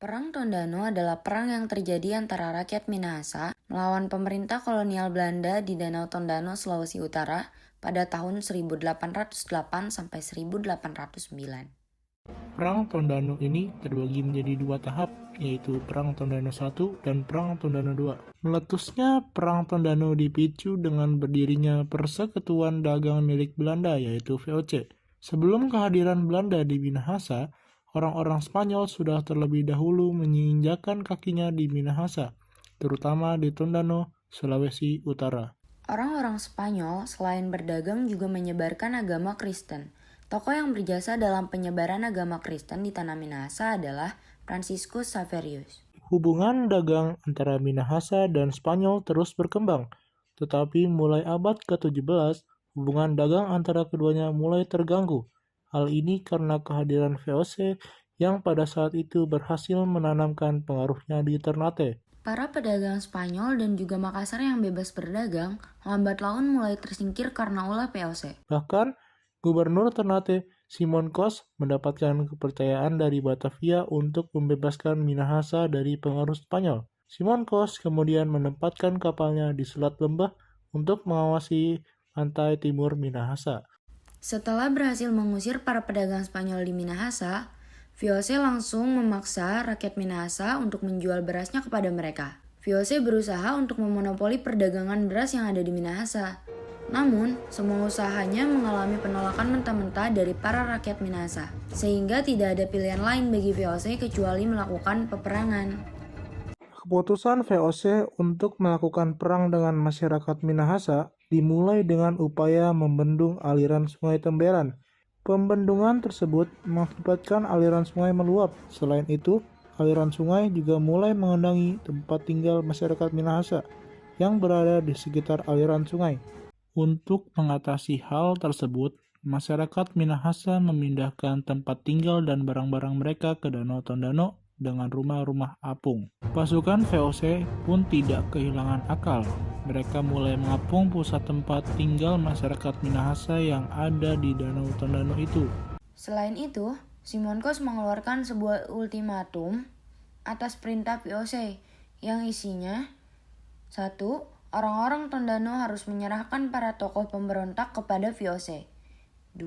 Perang Tondano adalah perang yang terjadi antara rakyat Minahasa melawan pemerintah kolonial Belanda di Danau Tondano, Sulawesi Utara pada tahun 1808 sampai 1809. Perang Tondano ini terbagi menjadi dua tahap, yaitu Perang Tondano I dan Perang Tondano II. Meletusnya Perang Tondano dipicu dengan berdirinya Persekutuan Dagang milik Belanda, yaitu VOC. Sebelum kehadiran Belanda di Minahasa, orang-orang Spanyol sudah terlebih dahulu menginjakan kakinya di Minahasa, terutama di Tondano, Sulawesi Utara. Orang-orang Spanyol selain berdagang juga menyebarkan agama Kristen. Tokoh yang berjasa dalam penyebaran agama Kristen di tanah Minahasa adalah Franciscus Xaverius. Hubungan dagang antara Minahasa dan Spanyol terus berkembang, tetapi mulai abad ke-17, hubungan dagang antara keduanya mulai terganggu. Hal ini karena kehadiran VOC yang pada saat itu berhasil menanamkan pengaruhnya di Ternate. Para pedagang Spanyol dan juga Makassar yang bebas berdagang, lambat laun mulai tersingkir karena ulah VOC. Bahkan, Gubernur Ternate Simon Kos mendapatkan kepercayaan dari Batavia untuk membebaskan Minahasa dari pengaruh Spanyol. Simon Kos kemudian menempatkan kapalnya di Selat Lembah untuk mengawasi pantai timur Minahasa. Setelah berhasil mengusir para pedagang Spanyol di Minahasa, VOC langsung memaksa rakyat Minahasa untuk menjual berasnya kepada mereka. VOC berusaha untuk memonopoli perdagangan beras yang ada di Minahasa. Namun, semua usahanya mengalami penolakan mentah-mentah dari para rakyat Minahasa, sehingga tidak ada pilihan lain bagi VOC kecuali melakukan peperangan. Keputusan VOC untuk melakukan perang dengan masyarakat Minahasa dimulai dengan upaya membendung aliran Sungai Temberan. Pembendungan tersebut mengakibatkan aliran sungai meluap. Selain itu, aliran sungai juga mulai mengendangi tempat tinggal masyarakat Minahasa yang berada di sekitar aliran sungai. Untuk mengatasi hal tersebut, masyarakat Minahasa memindahkan tempat tinggal dan barang-barang mereka ke Danau Tondano dengan rumah-rumah apung. Pasukan VOC pun tidak kehilangan akal. Mereka mulai mengapung pusat tempat tinggal masyarakat Minahasa yang ada di Danau Tondano itu. Selain itu, Simon Kos mengeluarkan sebuah ultimatum atas perintah VOC yang isinya 1. Orang-orang Tondano harus menyerahkan para tokoh pemberontak kepada VOC. 2.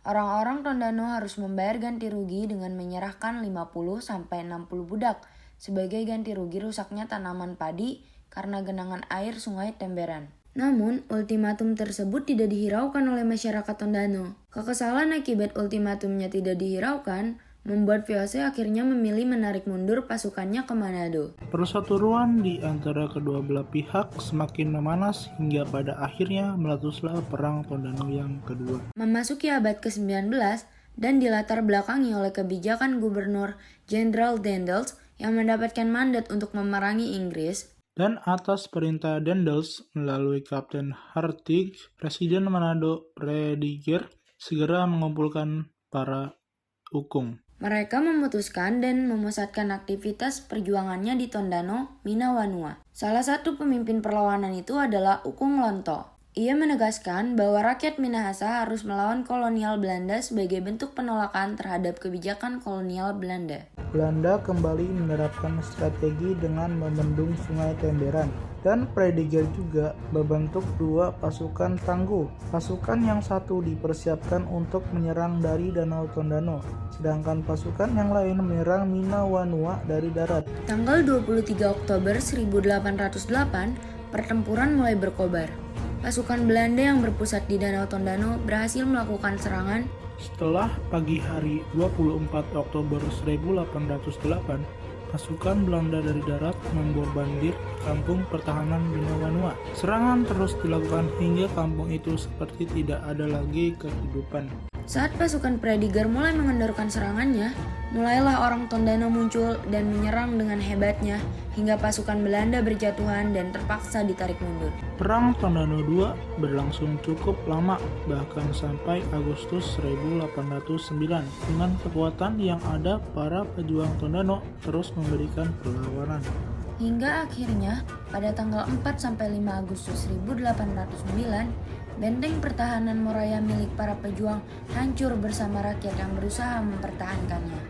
Orang-orang Tondano harus membayar ganti rugi dengan menyerahkan 50-60 budak sebagai ganti rugi rusaknya tanaman padi karena genangan air Sungai Temberan. Namun, ultimatum tersebut tidak dihiraukan oleh masyarakat Tondano. Kekesalan akibat ultimatumnya tidak dihiraukan membuat VOC akhirnya memilih menarik mundur pasukannya ke Manado. Perseteruan di antara kedua belah pihak semakin memanas hingga pada akhirnya meletuslah Perang Tondano yang kedua. Memasuki abad ke-19 dan dilatar belakangi oleh kebijakan Gubernur Jenderal Daendels yang mendapatkan mandat untuk memerangi Inggris. Dan atas perintah Daendels melalui Kapten Hartig, Presiden Manado Prediger segera mengumpulkan para ukung. Mereka memutuskan dan memusatkan aktivitas perjuangannya di Tondano, Minawanua. Salah satu pemimpin perlawanan itu adalah Ukung Lonto. Ia menegaskan bahwa rakyat Minahasa harus melawan kolonial Belanda sebagai bentuk penolakan terhadap kebijakan kolonial Belanda. Belanda kembali menerapkan strategi dengan membendung Sungai Temberan, dan Prediger juga membentuk dua pasukan tangguh. Pasukan yang satu dipersiapkan untuk menyerang dari Danau Tondano, sedangkan pasukan yang lain menyerang Minawanua dari darat. Tanggal 23 Oktober 1808, pertempuran mulai berkobar. Pasukan Belanda yang berpusat di Danau Tondano berhasil melakukan serangan. Setelah pagi hari 24 Oktober 1808, pasukan Belanda dari darat membombardir kampung pertahanan Minawanua. Serangan terus dilakukan hingga kampung itu seperti tidak ada lagi kehidupan. Saat pasukan Prediger mulai mengendorkan serangannya, mulailah orang Tondano muncul dan menyerang dengan hebatnya hingga pasukan Belanda berjatuhan dan terpaksa ditarik mundur. Perang Tondano II berlangsung cukup lama, bahkan sampai Agustus 1809. Dengan kekuatan yang ada, para pejuang Tondano terus memberikan perlawanan. Hingga akhirnya, pada tanggal 4-5 Agustus 1809, benteng pertahanan Moraya milik para pejuang hancur bersama rakyat yang berusaha mempertahankannya.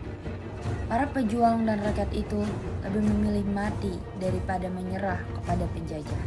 Para pejuang dan rakyat itu lebih memilih mati daripada menyerah kepada penjajah.